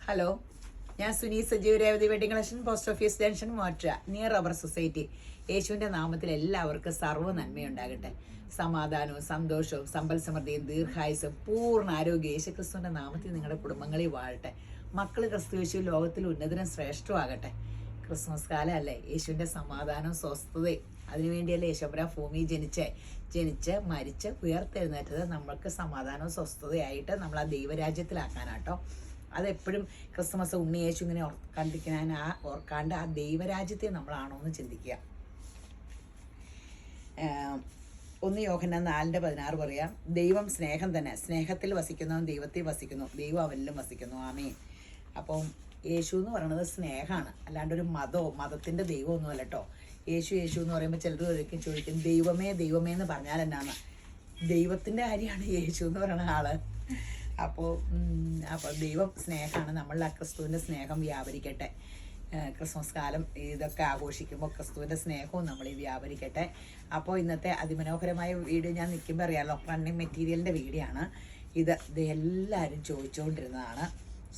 Hello, ഞാൻ Suni Sajeev Revathi wedding collection, post office junction, Motra, near rubber society. യേശുവിൻ്റെ നാമത്തിൽ എല്ലാവർക്കും സർവ്വ നന്മയുണ്ടാകട്ടെ. സമാധാനവും സന്തോഷവും സമ്പൽ സമൃദ്ധിയും ദീർഘായുസും പൂർണ്ണ ആരോഗ്യം യേശുക്രിസ്തുവിൻ്റെ നാമത്തിൽ നിങ്ങളുടെ കുടുംബങ്ങളിൽ വാഴട്ടെ. മക്കൾ ക്രിസ്തു യേശു ലോകത്തിൽ ഉന്നതനും ശ്രേഷ്ഠമാകട്ടെ. ക്രിസ്മസ് കാലമല്ലേ, യേശുവിൻ്റെ സമാധാനവും സ്വസ്ഥതയും അതിനുവേണ്ടിയല്ലേ യേശുബ്രാൻ ഭൂമി ജനിച്ച് മരിച്ച് ഉയർത്തെഴുന്നേറ്റത് നമ്മൾക്ക് സമാധാനവും സ്വസ്ഥതയായിട്ട് നമ്മൾ ആ ദൈവരാജ്യത്തിലാക്കാനാട്ടോ. അതെപ്പോഴും ക്രിസ്മസ് ഉണ്ണി യേശു ഇങ്ങനെ ഓർക്കാണ്ട് ആ ദൈവരാജ്യത്തെ നമ്മളാണോ എന്ന് ചിന്തിക്കുക. 1 യോഹന്നാൻ 4:16 പറയാം, ദൈവം സ്നേഹം തന്നെ, സ്നേഹത്തിൽ വസിക്കുന്നവൻ ദൈവത്തിൽ വസിക്കുന്നു, ദൈവം അവനിലും വസിക്കുന്നു. ആമേൻ. അപ്പം യേശു എന്ന് പറയുന്നത് സ്നേഹമാണ്, അല്ലാണ്ട് ഒരു മതത്തിൻ്റെ ദൈവമൊന്നുമല്ല കേട്ടോ. യേശു എന്ന് പറയുമ്പോൾ ചിലർ ചോദിക്കും ദൈവമേ ദൈവമേ എന്ന് പറഞ്ഞാൽ എന്നാണ്. ദൈവത്തിൻ്റെ കാര്യമാണ് യേശു എന്ന് പറയുന്ന ആള്. അപ്പോൾ ദൈവം സ്നേഹമാണ്. നമ്മളിൽ ആ ക്രിസ്തുവിൻ്റെ സ്നേഹം വ്യാപരിക്കട്ടെ. ക്രിസ്മസ് കാലം ഇതൊക്കെ ആഘോഷിക്കുമ്പോൾ ക്രിസ്തുവിൻ്റെ സ്നേഹവും നമ്മൾ വ്യാപരിക്കട്ടെ. അപ്പോൾ ഇന്നത്തെ അതിമനോഹരമായ വീഡിയോ ഞാൻ നിൽക്കുമ്പോൾ അറിയാമല്ലോ, റണ്ണിങ് മെറ്റീരിയലിൻ്റെ വീഡിയോ ആണ് ഇത്. എല്ലാവരും ചോദിച്ചുകൊണ്ടിരുന്നതാണ്.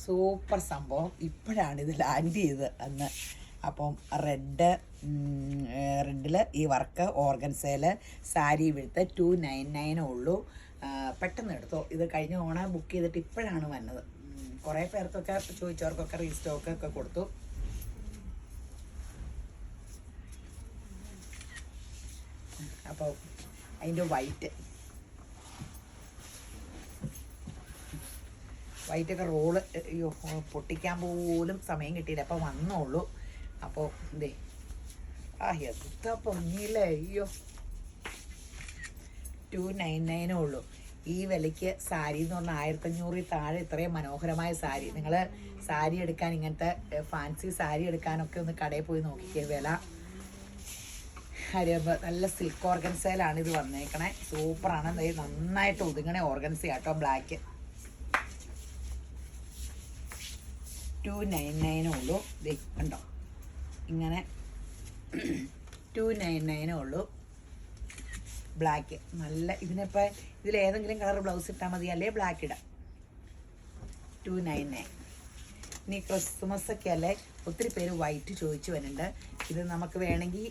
സൂപ്പർ സംഭവം. ഇപ്പോഴാണ് ഇത് ലാൻഡ് ചെയ്തത് അന്ന്. അപ്പം റെഡിൽ ഈ വർക്ക് ഓർഗൻസയിൽ സാരി വിഴുത്ത് 299 ഉള്ളൂ. പെട്ടെന്ന് എടുത്തോ. ഇത് കഴിഞ്ഞ ഓണം ബുക്ക് ചെയ്തിട്ട് ഇപ്പോഴാണ് വന്നത്. കുറേ പേർക്കൊക്കെ ചോദിച്ചവർക്കൊക്കെ റീസ്റ്റോക്കൊക്കെ കൊടുത്തു. അപ്പോൾ അതിൻ്റെ വൈറ്റൊക്കെ റോള് പൊട്ടിക്കാൻ പോലും സമയം കിട്ടിയില്ല, അപ്പോൾ വന്നോളൂ. അപ്പോൾ എന്തേ എന്താ പൊങ്ങിയില്ലേ, അയ്യോ 299 ഉള്ളൂ. ഈ വിലയ്ക്ക് സാരി എന്ന് പറഞ്ഞാൽ 1500 താഴെ ഇത്രയും മനോഹരമായ സാരി. നിങ്ങൾ സാരി എടുക്കാൻ, ഇങ്ങനത്തെ ഫാൻസി സാരി എടുക്കാനൊക്കെ ഒന്ന് കടയിൽ പോയി നോക്കിക്കേ. വില നല്ല സിൽക്ക് ഓർഗൻസയിലാണ് ഇത് വന്നേക്കണേ. സൂപ്പറാണ്. നന്നായിട്ട് ഒതുങ്ങണേ ഓർഗൻസ കേട്ടോ. ബ്ലാക്ക് 299 ഉള്ളൂ. കണ്ടോ, ഇങ്ങനെ 299 ഉള്ളൂ. ബ്ലാക്ക് നല്ല. ഇതിനിപ്പോൾ ഇതിലേതെങ്കിലും കളർ ബ്ലൗസ് ഇട്ടാൽ മതി, അല്ലേ ബ്ലാക്ക് ഇടാം. 299. ഇനി ക്രിസ്മസ് ഒക്കെ അല്ലേ, ഒത്തിരി പേര് വൈറ്റ് ചോദിച്ചു വരുന്നുണ്ട്. ഇത് നമുക്ക് വേണമെങ്കിൽ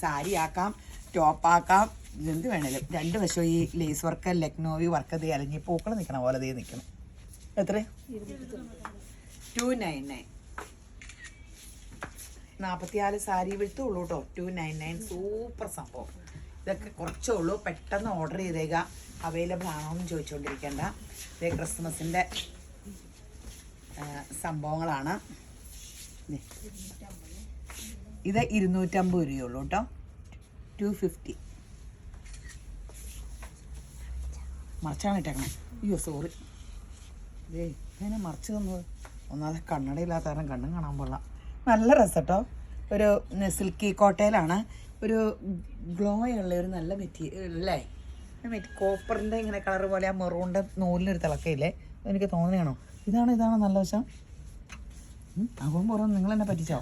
സാരി ആക്കാം, ടോപ്പാക്കാം, എന്ത് വേണേലും. 2 വശവും ഈ ലേസ് വർക്ക്, ലക്നോവി വർക്ക് ഇത് അലഞ്ഞി പൂക്കൾ നിൽക്കണ പോലെ ഇത് നിൽക്കണം. എത്ര? 299. 44 സാരി വിഴുത്തുള്ളൂ കേട്ടോ. 299. സൂപ്പർ സംഭവം. ഇതൊക്കെ കുറച്ചേ ഉള്ളൂ. പെട്ടെന്ന് ഓർഡർ ചെയ്തേക്കുക. അവൈലബിൾ ആണോ എന്ന് ചോദിച്ചുകൊണ്ടിരിക്കേണ്ട. ഇതേ ക്രിസ്മസിൻ്റെ സംഭവങ്ങളാണ്. ഇത് 250 രൂപയുള്ളൂ കേട്ടോ. 250. മറിച്ചാണ് ഇട്ടേക്കണേ. അയ്യോ സോറി. ഇങ്ങനെ മറിച്ച് തന്നത് ഒന്നാമത് കണ്ണടയില്ലാത്ത കാരണം കണ്ണും കാണാൻ കൊള്ളാം. നല്ല രസം കേട്ടോ. ഒരു സിൽക്കി കോട്ടയിലാണ്. ഒരു ഗ്ലോ ഉള്ള ഒരു നല്ല മെറ്റീരിയൽ അല്ലേ. കോപ്പറിൻ്റെ ഇങ്ങനെ കളർ പോലെ ആ മെറൂണിൻ്റെ നൂലിനൊരു തിളക്കയില്ലേ, എനിക്ക് തോന്നിയാണോ? ഇതാണ് നല്ല വശം. അപ്പം പുറം നിങ്ങൾ എന്നെ പറ്റിച്ചോ?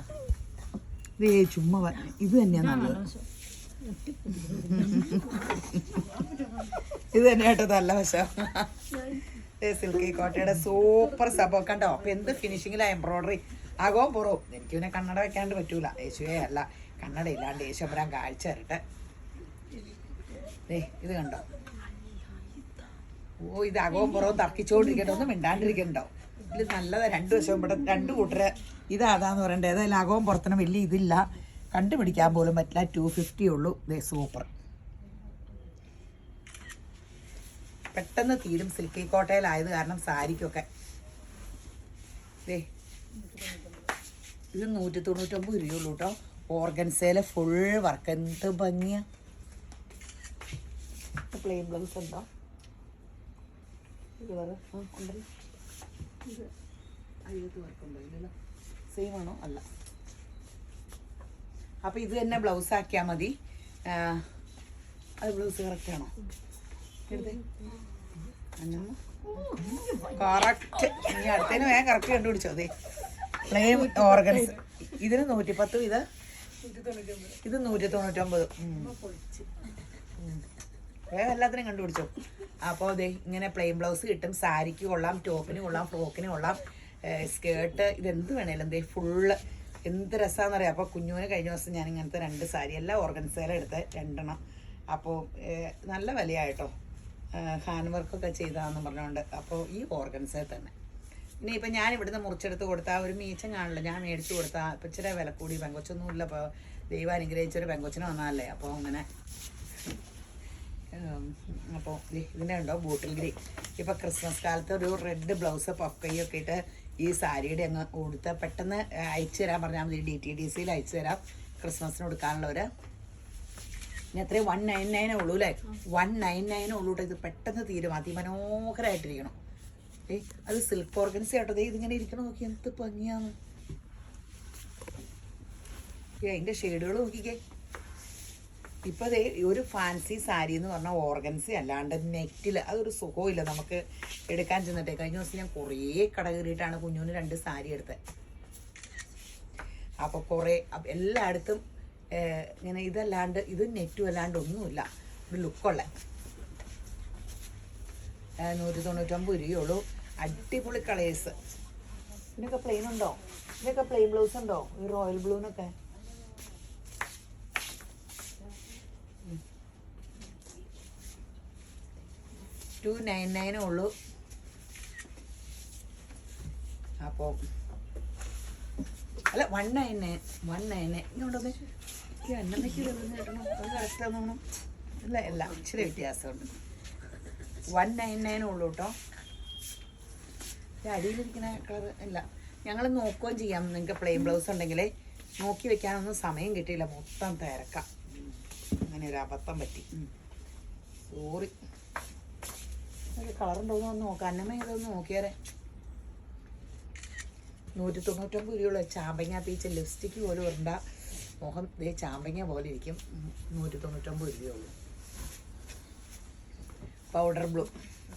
ഇത് ചുമ്മാ ഇത് തന്നെയാണ് നല്ലത്. ഇത് തന്നെയാട്ടോ നല്ല വശം. സിൽക്കി കോട്ടയുടെ സൂപ്പർ സംഭവം കണ്ടോ. അപ്പം എന്ത് ഫിനിഷിങ്ങിലാണ് എംബ്രോയിഡറി. ആകവും പുറവും. എനിക്ക് പിന്നെ കണ്ണട വെക്കാണ്ട് പറ്റൂല. യേശുവേ അല്ല, കണ്ണട ഇല്ലാണ്ട് യേശുബ്രാൻ കാഴ്ച തരട്ടെ. ഇത് കണ്ടോ. ഓ, ഇത് അകവും പുറവും തർക്കിച്ചുകൊണ്ടിരിക്കട്ടോ, ഒന്നും മിണ്ടാണ്ടിരിക്കണ്ടോ. ഇത് നല്ലതാണ്. 2 വശവും ഇവിടെ 2 കൂട്ടര് ഇതാന്ന് പറയണ്ടേ. ഏതായാലും അകവും പുറത്തിനും വലിയ ഇതില്ല, കണ്ടുപിടിക്കാൻ പോലും പറ്റില്ല. 250 ഉള്ളൂ. സൂപ്പർ. പെട്ടെന്ന് തീരും. സിൽക്കി കോട്ടയിലായത് കാരണം സാരിക്കൊക്കെ. ഇത് 199 രൂപയുള്ളൂ കേട്ടോ. ഓർഗൻസയിലെ ഫുൾ വർക്ക്. എന്ത് ഭംഗിയാ. പ്ലെയിൻ ബ്ലൗസ് ഉണ്ടോ? ഉണ്ടല്ലോ. ഇത് 50 വർക്കുണ്ടോ? ഇല്ലല്ലോ. സെയിം ആണോ? അല്ല. അപ്പം ഇത് തന്നെ ബ്ലൗസ് ആക്കിയാൽ മതി. അത് ബ്ലൗസ് കറക്റ്റാണോ? കറക്റ്റ്. ഇനി അടുത്തതിന് വേഗം കറക്റ്റ് കണ്ടുപിടിച്ചോ. അതെ, പ്ലെയിൻ ഓർഗൻസ്. ഇതിന് 110. ഇത് 199. എല്ലാത്തിനും കണ്ടുപിടിച്ചു. അപ്പോൾ അതെ ഇങ്ങനെ പ്ലെയിൻ ബ്ലൗസ് കിട്ടും, സാരിക്ക് കൊള്ളാം, ടോപ്പിന് കൊള്ളാം, ഫ്രോക്കിന് കൊള്ളാം, സ്കേർട്ട്, ഇതെന്ത് വേണേലും എന്തേ ഫുള്ള് എന്ത് രസമാണെന്ന് അറിയാം. അപ്പോൾ കുഞ്ഞുവിന് കഴിഞ്ഞ ദിവസം ഞാൻ ഇങ്ങനത്തെ 2 സാരി എല്ലാം ഓർഗൻസയിലും എടുത്ത് 2 അപ്പോൾ നല്ല വിലയായിട്ടോ, ഹാൻഡ് വർക്കൊക്കെ ചെയ്താന്ന് പറഞ്ഞുകൊണ്ട്. അപ്പോൾ ഈ ഓർഗൻസയിൽ തന്നെ ഇനി ഇപ്പം ഞാൻ ഇവിടുന്ന് മുറിച്ചെടുത്ത് കൊടുത്താൽ ഒരു മീച്ചം കാണില്ല, ഞാൻ മേടിച്ച് കൊടുത്താൽ ഇപ്പം ഇച്ചിരി വില കൂടി പെങ്കൊച്ചൊന്നുമില്ല. ഇപ്പോൾ ദൈവം അനുഗ്രഹിച്ചൊരു പെങ്കൊച്ചിന് വന്നാലേ. അപ്പോൾ അങ്ങനെ അപ്പോൾ ഇതിൻ്റെ ഉണ്ടോ ബോട്ടിൽ ഗ്രീൻ. ഇപ്പോൾ ക്രിസ്മസ് കാലത്ത് ഒരു റെഡ് ബ്ലൗസ് പൊക്കയൊക്കെ ഇട്ട് ഈ സാരിയുടെ അങ്ങ് കൊടുത്ത് പെട്ടെന്ന് അയച്ചു തരാൻ പറഞ്ഞാൽ മതി. DTDCയിൽ അയച്ചു തരാം ക്രിസ്മസിന് കൊടുക്കാനുള്ളവർ. ഇനി എത്രയും 199 ഉള്ളൂ അല്ലേ? 199 ഉള്ളൂ കേട്ടോ. ഇത് പെട്ടെന്ന് തീരും, അതിമനോഹരമായിട്ടിരിക്കണം. അത് സിൽക്ക് ഓർഗൻസി ആട്ടോ. ഇതിങ്ങനെ ഇരിക്കണം, നോക്കി എന്ത് ഭംഗിയാണ്. അതിൻ്റെ ഷെയ്ഡുകൾ നോക്കിക്കേ. ഇപ്പോൾ അതേ ഒരു ഫാൻസി സാരി എന്ന് പറഞ്ഞാൽ ഓർഗൻസി അല്ലാണ്ട് നെറ്റിൽ അതൊരു സുഖമില്ല നമുക്ക് എടുക്കാൻ ചെന്നിട്ടേ. കഴിഞ്ഞ ദിവസം ഞാൻ കുറേ കട കയറിയിട്ടാണ് കുഞ്ഞുവിന് 2 സാരി എടുത്തത്. അപ്പോൾ കുറേ എല്ലായിടത്തും ഇങ്ങനെ ഇതല്ലാണ്ട് ഇത് നെറ്റും അല്ലാണ്ട് ഒന്നുമില്ല, ഒരു ലുക്കുള്ള 199 രൂപയുള്ളൂ. അടിപൊളി കളേഴ്സ്. ഇതിനൊക്കെ പ്ലെയിൻ ഉണ്ടോ? ഇതിനൊക്കെ പ്ലെയിൻ ബ്ലൗസ് ഉണ്ടോ? ഈ റോയൽ ബ്ലൂവിനൊക്കെ 299 ഉള്ളൂ. അപ്പോൾ അല്ല 199 ഇങ്ങോട്ടൊന്ന് എണ്ണമ്മയ്ക്ക് കിട്ടണം, അത് കറക്റ്റാന്ന് തോന്നണം. അല്ല അല്ല ഇച്ചിരി വ്യത്യാസമുണ്ട്. 199 ഉള്ളൂ കേട്ടോ. അടിയിലിരിക്കുന്ന കളർ ഇല്ല. ഞങ്ങൾ നോക്കുകയും ചെയ്യാം. നിങ്ങൾക്ക് പ്ലെയിൻ ബ്ലൗസ് ഉണ്ടെങ്കിൽ നോക്കി വെക്കാനൊന്നും സമയം കിട്ടിയില്ല, മൊത്തം തിരക്കാം. അങ്ങനെ ഒരു അബദ്ധം പറ്റി, സോറി. കളറുണ്ടോന്ന് ഒന്ന് നോക്കാം. അന്നമ്മ ഇതൊന്ന് നോക്കിയാലേ. 199 രൂപയുള്ള ചാമ്പങ്ങ പീച്ച് ലിപ്സ്റ്റിക്ക് പോലും ഉണ്ട, മുഖം ഇതേ ചാമ്പങ്ങ പോലെ ഇരിക്കും. 199 രൂപയുള്ളൂ.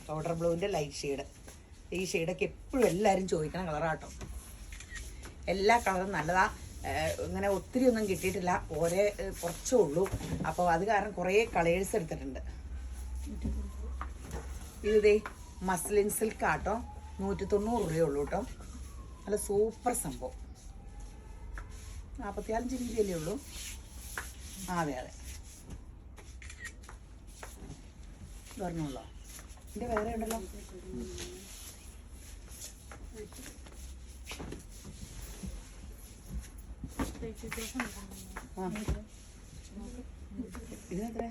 പൗഡർ ബ്ലൂവിൻ്റെ ലൈറ്റ് ഷെയ്ഡ്. ഈ ഷെയ്ഡൊക്കെ എപ്പോഴും എല്ലാവരും ചോദിക്കണ കളറാട്ടോ. എല്ലാ കളറും നല്ലതാ. ഇങ്ങനെ ഒത്തിരി ഒന്നും കിട്ടിയിട്ടില്ല, കുറച്ചേ ഉള്ളൂ. അപ്പോൾ അത് കാരണം കുറേ കളേഴ്സ് എടുത്തിട്ടുണ്ട്. ഇതേ മസ്ലിൻ സിൽക്ക് ആട്ടോ, 190 രൂപയുള്ളൂ കേട്ടോ. നല്ല സൂപ്പർ സംഭവം. 45 രൂപയല്ലേ ഉള്ളൂ. അതെ പറഞ്ഞോളൂ. എൻ്റെ വേറെ ഉണ്ടല്ലോ. ഇതിനെത്ര?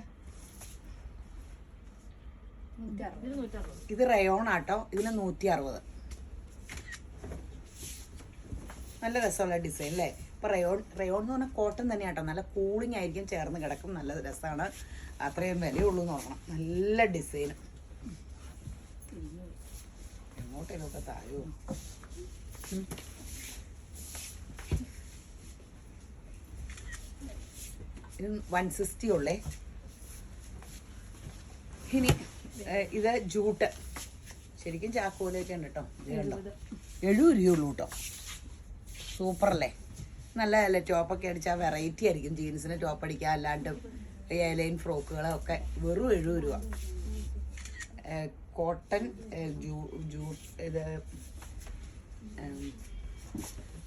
ഇത് റയോൺ ആട്ടോ. ഇതിന് 160. നല്ല രസമുള്ള ഡിസൈൻ അല്ലേ? ഇപ്പം റയോൺ എന്ന് പറഞ്ഞാൽ കോട്ടൺ തന്നെയാട്ടോ. നല്ല കൂളിംഗ് ആയിരിക്കും, ചേർന്ന് കിടക്കും, നല്ല രസമാണ്. അത്രയും വിലയുള്ളൂ എന്ന് നോക്കണം. നല്ല ഡിസൈന്. എങ്ങോട്ടേലൊക്കെ താഴോ. ഇത് 160 ഉള്ളേ. ഇനി ഇത് ജൂട്ട്, ശരിക്കും ചാക്കോലൊക്കെ ഉണ്ട് കേട്ടോ. 70 രൂപയുള്ളൂ കേട്ടോ. സൂപ്പറല്ലേ? നല്ല അല്ലേ? ടോപ്പൊക്കെ അടിച്ചാൽ വെറൈറ്റി ആയിരിക്കും. ജീൻസിന് ടോപ്പ് അടിക്കുക, അല്ലാണ്ട് എയർലൈൻ ഫ്രോക്കുകളൊക്കെ വെറും 70 രൂപ. കോട്ടൺ ഇത്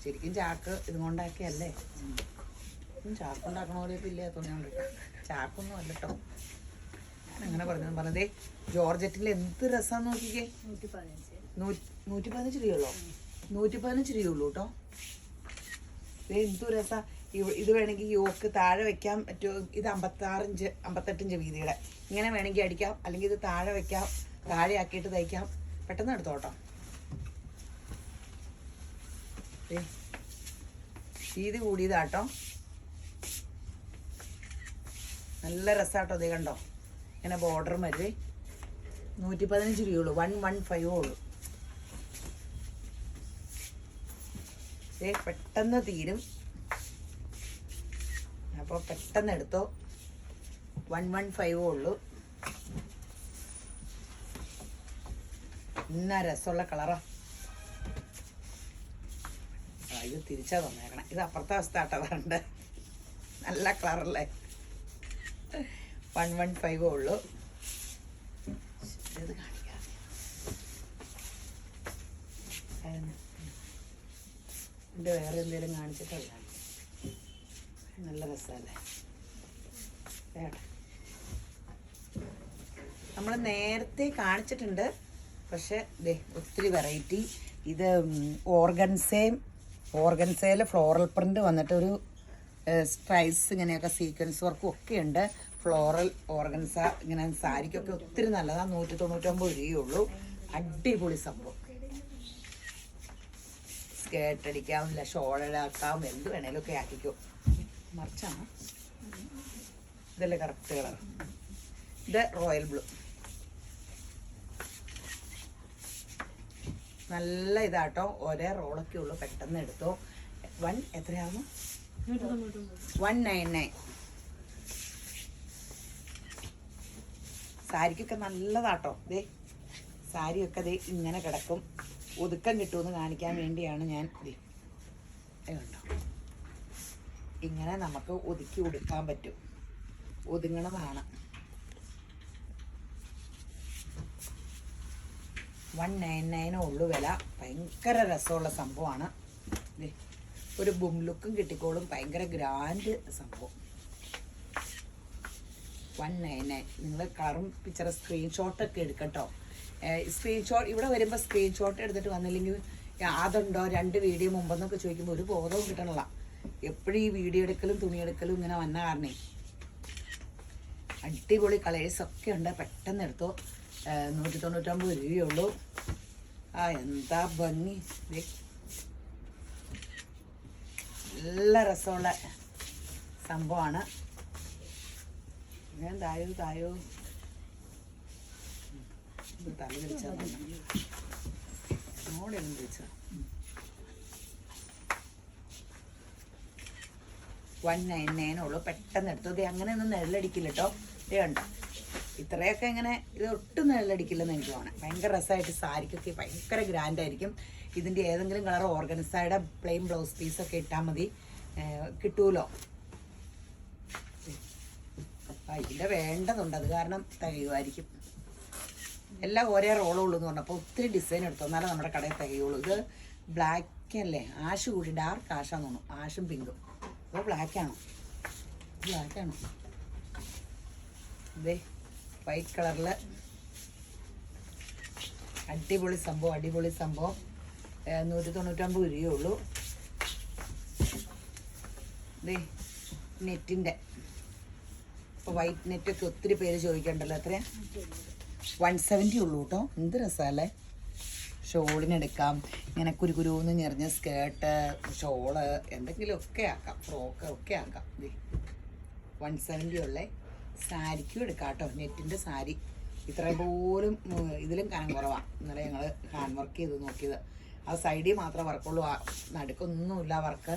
ശരിക്കും ചാക്ക് ഇതുകൊണ്ടാക്കിയല്ലേ? ചാക്കുണ്ടാക്കണ പോലെയൊക്കെ ഇല്ലേ തുണിയുണ്ട്. ചാക്കൊന്നും അല്ല കേട്ടോ. അങ്ങനെ പറഞ്ഞതേ. ജോർജറ്റിൽ എന്ത് രസമാണെന്ന് നോക്കിക്കേ. 115 രൂപയുള്ളൂ. 115 രൂപയുള്ളൂ കേട്ടോ. എന്തു രസം. ഇത് വേണമെങ്കിൽ യോക്ക് താഴെ വെക്കാൻ പറ്റുമോ? ഇത് 58 ഇഞ്ച് വീതിയുടെ. ഇങ്ങനെ വേണമെങ്കിൽ അടിക്കാം, അല്ലെങ്കിൽ ഇത് താഴെ വെക്കാം, താഴെ ആക്കിയിട്ട് തയ്ക്കാം. പെട്ടെന്ന് എടുത്തോട്ടോ. വീതി കൂടിയതാട്ടോ. നല്ല രസമാട്ടോ. ഇത് കണ്ടോ, ഇങ്ങനെ ബോർഡർ വരുവേ. 115 രൂപയുള്ളൂ. 115 ഉള്ളൂ. പെട്ടെന്ന് തീരും. അപ്പോൾ പെട്ടെന്ന് എടുത്തോ. 115 ഉള്ളൂ. എന്നാ രസമുള്ള കളറാ. ഇത് തിരിച്ചാ തന്നേക്കണം. ഇത് അപ്പുറത്തെ അവസ്ഥ ആട്ടോ വരണ്ട്. നല്ല കളറല്ലേ? 115 ഉള്ളൂ. അടുത്തത് കാണിക്കാം. എൻ്റെ വേറെ എന്തെങ്കിലും കാണിച്ചിട്ടല്ല, നല്ല രസമല്ലേ. നമ്മൾ നേരത്തെ കാണിച്ചിട്ടുണ്ട്, പക്ഷെ ഒത്തിരി വെറൈറ്റി. ഇത് ഓർഗൻസയിൽ ഫ്ലോറൽ പ്രിൻ്റ് വന്നിട്ടൊരു സ്ട്രൈസ് ഇങ്ങനെയൊക്കെ സീക്വൻസ് വർക്കും ഒക്കെ ഉണ്ട്. ഫ്ലോറൽ ഓർഗൻസ ഇങ്ങനെ സാരിക്കൊക്കെ ഒത്തിരി നല്ലതാണ്. 199 രൂപയുള്ളൂ. അടിപൊളി സംഭവം. സ്കേർട്ട് അടിക്കാം, ഷോളാക്കാം, എന്ത് വേണേലും ഒക്കെ ആക്കിക്കോ. മറിച്ചാണ് ഇതല്ലേ കറക്റ്റ് കളർ. ഇത് റോയൽ ബ്ലൂ, നല്ല ഇതാട്ടോ. ഒരേ റോളൊക്കെ ഉള്ളൂ, പെട്ടെന്ന് എടുത്തോ. എത്രയാകും? 199. സാരിക്കൊക്കെ നല്ലതാട്ടോ. സാരിയൊക്കെ ഇങ്ങനെ കിടക്കും. ഒതുക്കം കിട്ടുമെന്ന് കാണിക്കാൻ വേണ്ടിയാണ് ഞാൻ കണ്ടോ, ഇങ്ങനെ നമുക്ക് ഒതുക്കി ഉടുക്കാൻ പറ്റും. ഒതുങ്ങണതാണ്. 199 ഉള്ളു വില. ഭയങ്കര രസമുള്ള സംഭവമാണ്. ഒരു ബും ലുക്കും കിട്ടിക്കോളും. ഭയങ്കര ഗ്രാൻഡ് സംഭവം. 199. നിങ്ങൾ കളറും പിക്ചർ സ്ക്രീൻഷോട്ടൊക്കെ എടുക്കട്ടോ. സ്ക്രീൻഷോട്ട് ഇവിടെ വരുമ്പോൾ സ്ക്രീൻഷോട്ട് എടുത്തിട്ട് വന്നില്ലെങ്കിൽ അതുണ്ടോ 2 വീഡിയോ മുമ്പെന്നൊക്കെ ചോദിക്കുമ്പോൾ ഒരു ബോധവും കിട്ടണില്ല. എപ്പോഴും ഈ വീഡിയോ എടുക്കലും തുണിയെടുക്കലും ഇങ്ങനെ വന്ന കാരണേ. അടിപൊളി കളേഴ്സൊക്കെ ഉണ്ട്. പെട്ടെന്ന് എടുത്തോ. 199 രൂപയുള്ളൂ. എന്താ ഭംഗി. നല്ല രസമുള്ള സംഭവമാണ്. ഞാൻ തായോ തല വിളിച്ചാൽ നോടെല്ലാം വിളിച്ച 199 ഉള്ളൂ. പെട്ടെന്ന് എടുത്തു. അങ്ങനെ ഒന്നും നിഴലടിക്കില്ല കേട്ടോ. കണ്ടോ, ഇത്രയൊക്കെ ഇങ്ങനെ ഇത് ഒട്ടും നിഴലടിക്കില്ലെന്ന് എനിക്ക് തോന്നുന്നത്. ഭയങ്കര രസമായിട്ട് സാരിക്കൊക്കെ ഭയങ്കര ഗ്രാൻഡായിരിക്കും. ഇതിൻ്റെ ഏതെങ്കിലും കളർ ഓർഗൻസയുടെ പ്ലെയിൻ ബ്ലൗസ് പീസൊക്കെ ഇട്ടാൽ മതി, കിട്ടുമല്ലോ. ഇതിൻ്റെ വേണ്ടതുണ്ട്, അത് കാരണം തികയുമായിരിക്കും. എല്ലാം ഒരേ റോളുള്ളൂ എന്ന് പറഞ്ഞപ്പോൾ ഒത്തിരി ഡിസൈൻ എടുത്തു, എന്നാലും നമ്മുടെ കടയിൽ തികയുള്ളൂ. ഇത് ബ്ലാക്ക് അല്ലേ, ആഷ് കൂടി ഡാർക്ക് ആഷാന്ന് തോന്നുന്നു. ആഷും പിങ്കും. അപ്പോൾ ബ്ലാക്കാണോ? വൈറ്റ് കളറിൽ അടിപൊളി സംഭവം. 199 രൂപയുള്ളൂ. നെറ്റിൻ്റെ ഇപ്പോൾ വൈറ്റ് നെറ്റൊക്കെ ഒത്തിരി പേര് ചോദിക്കണ്ടല്ലോ. എത്രയാ? 170 ഉള്ളൂ കേട്ടോ. എന്ത് രസമല്ലേ. ഷോളിനെടുക്കാം, ഇങ്ങനെ കുരുകുരുന്ന് ഞെറിഞ്ഞ സ്കേർട്ട്, ഷോള്, എന്തെങ്കിലുമൊക്കെ ആക്കാം, ഫ്രോക്ക് ഒക്കെ ആക്കാം. 170 ഉള്ളേ. സാരിക്കും എടുക്കാം കേട്ടോ. നെറ്റിൻ്റെ സാരി ഇത്രയും പോലും ഇതിലും കനം കുറവാണ്. ഇന്നലെ ഞങ്ങൾ ഹാൻഡ് വർക്ക് ചെയ്ത് നോക്കിയത്. ആ സൈഡിൽ മാത്രമേ വർക്കുള്ളൂ, നടുക്കൊന്നുമില്ല വർക്ക്.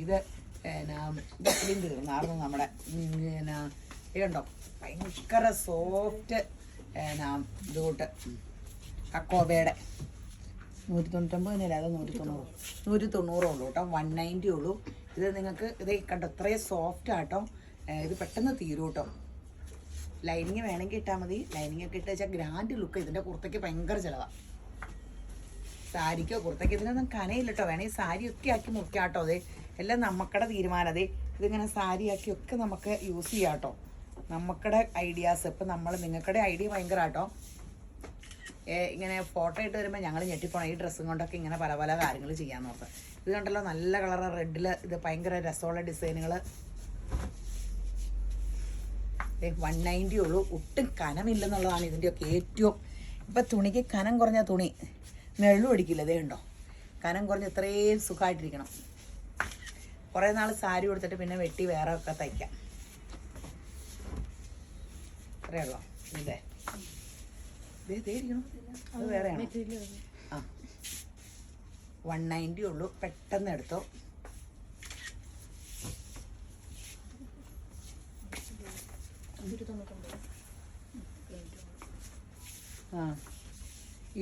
ഇത് ഇതെപ്പോഴും തീർന്നായിരുന്നു നമ്മുടെ. കണ്ടോ, ഭയങ്കര സോഫ്റ്റ് ഇതുകൂട്ട് കക്കോബയുടെ. 199 തന്നെയല്ലേ, അത് 190 ഉള്ളൂ കേട്ടോ. 190 ഉള്ളൂ. ഇത് നിങ്ങൾക്ക് കണ്ടോ, ഇത്രയും സോഫ്റ്റ് ആട്ടോ. ഇത് പെട്ടെന്ന് തീരും കേട്ടോ. ലൈനിങ് വേണമെങ്കിൽ ഇട്ടാൽ മതി. ലൈനിങ് ഒക്കെ ഇട്ട് വെച്ചാൽ ഗ്രാൻഡ് ലുക്ക്. ഇതിൻ്റെ കുർത്തയ്ക്ക് ഭയങ്കര ചിലവാണ്. സാരിക്കോ കുർത്തയ്ക്ക് ഇതിനൊന്നും കനയില്ല കേട്ടോ. വേണമെങ്കിൽ സാരിയൊക്കെ ആക്കി മുറിക്കാം കേട്ടോ. എല്ലാം നമുക്കടെ തീരുമാനം. ഇതിങ്ങനെ സാരിയാക്കി ഒക്കെ നമുക്ക് യൂസ് ചെയ്യാം കേട്ടോ. നമുക്കടെ ഐഡിയാസ്. ഇപ്പം നിങ്ങൾക്കടെ ഐഡിയ ഭയങ്കര കേട്ടോ. ഇങ്ങനെ ഫോട്ടോ ഇട്ട് വരുമ്പോൾ ഞങ്ങൾ ഞെട്ടിപ്പോണം. ഈ ഡ്രസ്സും കൊണ്ടൊക്കെ ഇങ്ങനെ പല പല കാര്യങ്ങൾ ചെയ്യാമെന്ന് ഓർത്ത്. ഇത് കണ്ടല്ലോ, നല്ല കളർ റെഡിൽ. ഇത് ഭയങ്കര രസമുള്ള ഡിസൈനുകൾ. 190 ഉള്ളൂ. ഒട്ടും കനമില്ലെന്നുള്ളതാണ് ഇതിൻ്റെയൊക്കെ ഏറ്റവും. ഇപ്പം തുണിക്ക് കനം കുറഞ്ഞ തുണി നെള്ളും അടിക്കില്ല. ഉണ്ടോ, കനം കുറഞ്ഞ് ഇത്രയും സുഖമായിട്ടിരിക്കണം. കുറേ നാൾ സാരി കൊടുത്തിട്ട് പിന്നെ വെട്ടി വേറെ ഒക്കെ തയ്ക്കാം. അത്രയുള്ളോ. ഇരിക്കണം. അത് വേറെയാണോ? 190 ഉള്ളൂ. പെട്ടെന്ന് എടുത്തോ.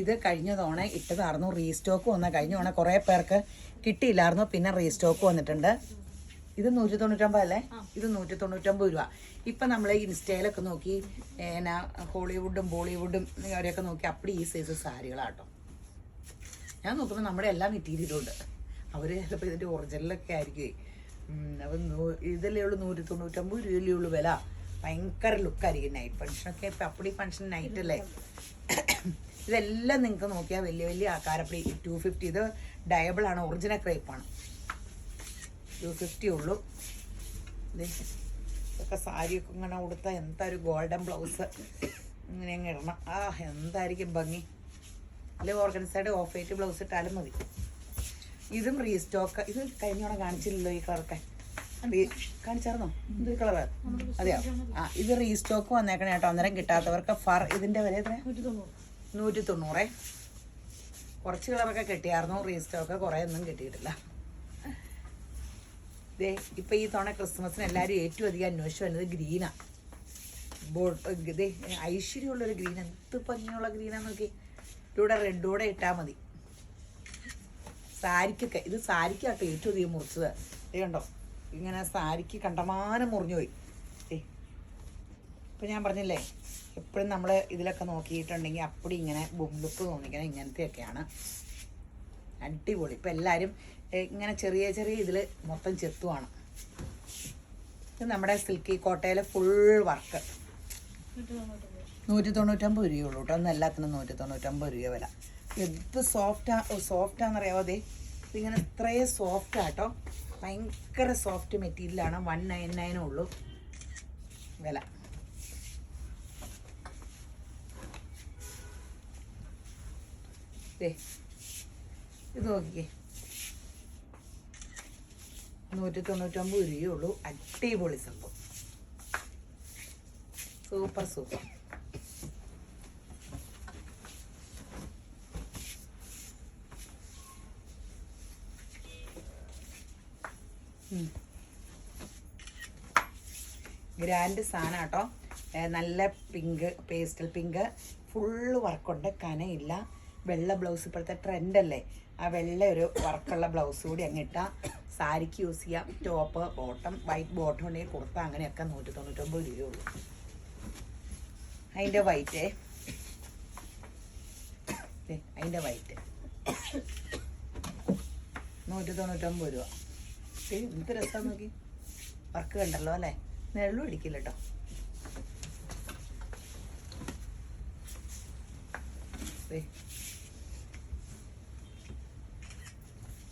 ഇത് കഴിഞ്ഞ തവണ ഇട്ടതായിരുന്നു. റീസ്റ്റോക്ക് വന്ന കഴിഞ്ഞ തവണ കുറേ പേർക്ക് കിട്ടിയില്ലായിരുന്നു. പിന്നെ റീസ്റ്റോക്ക് വന്നിട്ടുണ്ട്. ഇത് 195 അല്ലേ? ഇത് 195 രൂപ. ഇപ്പം നമ്മൾ ഇൻസ്റ്റയിലൊക്കെ നോക്കി എന്നാ ഹോളിവുഡും ബോളിവുഡും അവരെയൊക്കെ നോക്കി അപ്പടി ഈ സൈസ് സാരികളാട്ടോ. ഞാൻ നോക്കുമ്പോൾ നമ്മുടെ എല്ലാ മെറ്റീരിയലും ഉണ്ട്. അവർ ചിലപ്പോൾ ഇതിൻ്റെ ഒറിജിനലൊക്കെ ആയിരിക്കുമേ. അപ്പം ഇതല്ലേ ഉള്ളൂ 195 രൂപയല്ലേ ഉള്ളൂ വില. ഭയങ്കര ലുക്കായിരിക്കും. നൈറ്റ് ഫംഗ്ഷനൊക്കെ ഇപ്പം അപ്പടി ഫംഗ്ഷൻ നൈറ്റ് അല്ലേ. ഇതെല്ലാം നിങ്ങൾക്ക് നോക്കിയാൽ വലിയ വലിയ ആൾക്കാരപ്പടി 250. ഇത് ഡയബിളാണ്, ഒറിജിനൽ ക്രേപ്പാണ്. 250 ഉള്ളൂ. ഇതൊക്കെ സാരിയൊക്കെ ഇങ്ങനെ കൊടുത്താൽ എന്താ ഒരു ഗോൾഡൻ ബ്ലൗസ് ഇങ്ങനെ അങ്ങ് ഇടണം. എന്തായിരിക്കും ഭംഗി. അല്ലെങ്കിൽ ഓർഗൻസൈഡ് ഓഫ് വൈറ്റ് ബ്ലൗസ് ഇട്ടാലും മതി. ഇതും റീസ്റ്റോക്ക്. ഇത് കഴിഞ്ഞോടെ കാണിച്ചില്ലല്ലോ ഈ കളറൊക്കെ. കാണിച്ചായിരുന്നോ? എന്തൊരു കളറ്? അതെയോ? ഇത് റീസ്റ്റോക്ക് വന്നേക്കണേ കേട്ടോ. അന്നേരം കിട്ടാത്തവർക്ക് ഫർ. ഇതിൻ്റെ വില എത്ര? 190. കുറച്ച് കളറൊക്കെ കിട്ടിയായിരുന്നു. റീസ്റ്റോക്ക് കുറേ ഒന്നും കിട്ടിയിട്ടില്ല. ഇതേ ഇപ്പം ഈ തവണ ക്രിസ്മസിന് എല്ലാവരും ഏറ്റവും അധികം അന്വേഷിച്ച് വരുന്നത് ഗ്രീനാണ്. ഇതേ ഐശ്വര്യമുള്ളൊരു ഗ്രീൻ. എന്ത് ഭംഗിയുള്ള ഗ്രീനാന്ന് നോക്കി. ഇവിടെ റെഡൂടെ ഇട്ടാൽ മതി സാരിക്കൊക്കെ. ഇത് സാരിക്കാട്ടോ ഏറ്റവും അധികം മുറിച്ചത്. ഇത് കണ്ടോ, ഇങ്ങനെ സാരിക്ക് കണ്ടമാനം മുറിഞ്ഞു പോയി. ഇപ്പം ഞാൻ പറഞ്ഞില്ലേ, എപ്പോഴും നമ്മൾ ഇതിലൊക്കെ നോക്കിയിട്ടുണ്ടെങ്കിൽ അപ്പടി ഇങ്ങനെ ബുക്ക് തോന്നിക്കണം. ഇങ്ങനത്തെയൊക്കെയാണ് അടിപൊളി. ഇപ്പം എല്ലാവരും ഇങ്ങനെ ചെറിയ ചെറിയ ഇതിൽ മൊത്തം ചെത്തുവാണ്. ഇത് നമ്മുടെ സിൽക്കി കോട്ടയിലെ ഫുൾ വർക്ക്. 195 രൂപയുള്ളൂ കേട്ടോ. അന്ന് എല്ലാത്തിനും 195 രൂപ വില. എന്ത് സോഫ്റ്റാണെന്നറിയാമോ? അതെ, ഇതിങ്ങനെ ഇത്രയും സോഫ്റ്റാട്ടോ. ഭയങ്കര സോഫ്റ്റ് മെറ്റീരിയലാണ്. 199 ഉള്ളൂ വില. ഇത് നോക്കിക്കേ, 195 രൂപയുള്ളൂ. അടിപൊളി സംഭവം. Super super. ഗ്രാൻഡ് സാധനം കേട്ടോ. നല്ല പിങ്ക്, പേസ്റ്റൽ പിങ്ക്, ഫുള്ള് വർക്കുണ്ട്. കനയില്ല. വെള്ള ബ്ലൗസ് ഇപ്പോഴത്തെ ട്രെൻഡല്ലേ. ആ വെള്ള ഒരു വർക്കുള്ള ബ്ലൗസ് കൂടി അങ്ങിട്ടാൽ സാരിക്ക് യൂസ് ചെയ്യാം. ടോപ്പ്, ബോട്ടം, വൈറ്റ് ബോട്ടം ഉണ്ടെങ്കിൽ കുർത്ത, അങ്ങനെയൊക്കെ 199 രൂപയുള്ളൂ. അതിൻ്റെ വൈറ്റ് 199 രൂപ. എന്ത് രസം നോക്കി. വർക്ക് കണ്ടല്ലോ അല്ലേ. നെള്ളും അടിക്കില്ല കേട്ടോ.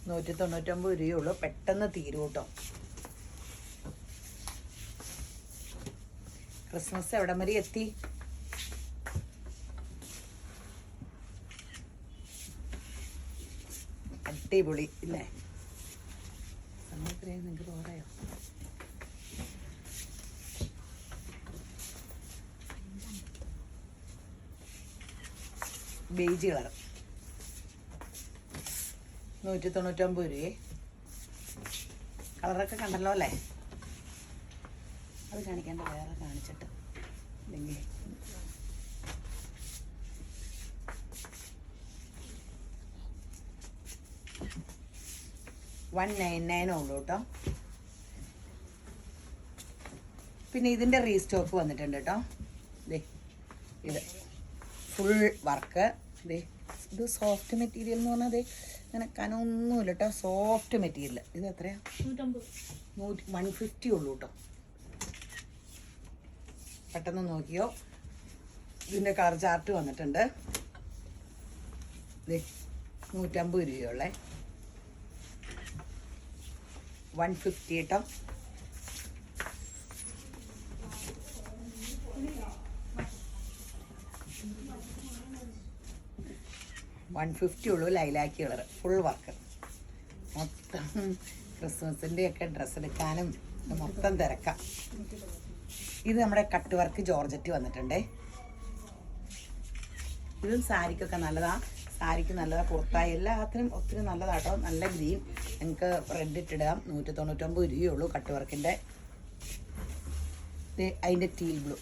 $199 രൂപയുള്ളൂ. പെട്ടെന്ന് തീരും കേട്ടോ. ക്രിസ്മസ് എവിടം വരെ എത്തി? അടിപൊളി ഇല്ലേ? സമയത്രയും നിങ്ങൾക്ക് തോന്നായോ? ബേജ് കളർ 199 രൂപയെ. കളറൊക്കെ കണ്ടല്ലോ അല്ലേ. അത് കാണിക്കേണ്ട, വേറെ കാണിച്ചിട്ട് ഇല്ലെങ്കിൽ 199 ഉള്ളൂ കേട്ടോ. പിന്നെ ഇതിൻ്റെ റീസ്റ്റോക്ക് വന്നിട്ടുണ്ട് കേട്ടോ. ഇത് ഫുൾ വർക്ക്. ഇത് സോഫ്റ്റ് മെറ്റീരിയൽ എന്ന് പറഞ്ഞാൽ അങ്ങനെ കനമൊന്നുമില്ല കേട്ടോ. Soft material. ഇത് എത്രയാണ്? 150 ഉള്ളൂ കേട്ടോ. പെട്ടെന്ന് നോക്കിയോ. ഇതിൻ്റെ കളർ ചാർട്ട് വന്നിട്ടുണ്ട്. 150 രൂപയുള്ളേ. 150 കേട്ടോ. $150 ഉള്ളൂ. ലൈലാക്കി കളർ ഫുൾ വർക്ക്. മൊത്തം ക്രിസ്മസിൻ്റെയൊക്കെ ഡ്രസ്സ് എടുക്കാനും മൊത്തം തിരക്കാം. ഇത് നമ്മുടെ കട്ട് വർക്ക് ജോർജറ്റ് വന്നിട്ടുണ്ടേ. ഇതും സാരിക്കൊക്കെ നല്ലതാണ്. സാരിക്ക് നല്ലതാണ്. കുർത്തായി എല്ലാത്തിനും ഒത്തിരി നല്ലതാട്ടോ. നല്ല ഗ്രീൻ. നിങ്ങൾക്ക് റെഡ് ഇട്ടിടാം. 199 രൂപയുള്ളൂ കട്ട് വർക്കിൻ്റെ. അതിൻ്റെ ടീൽ ബ്ലൂ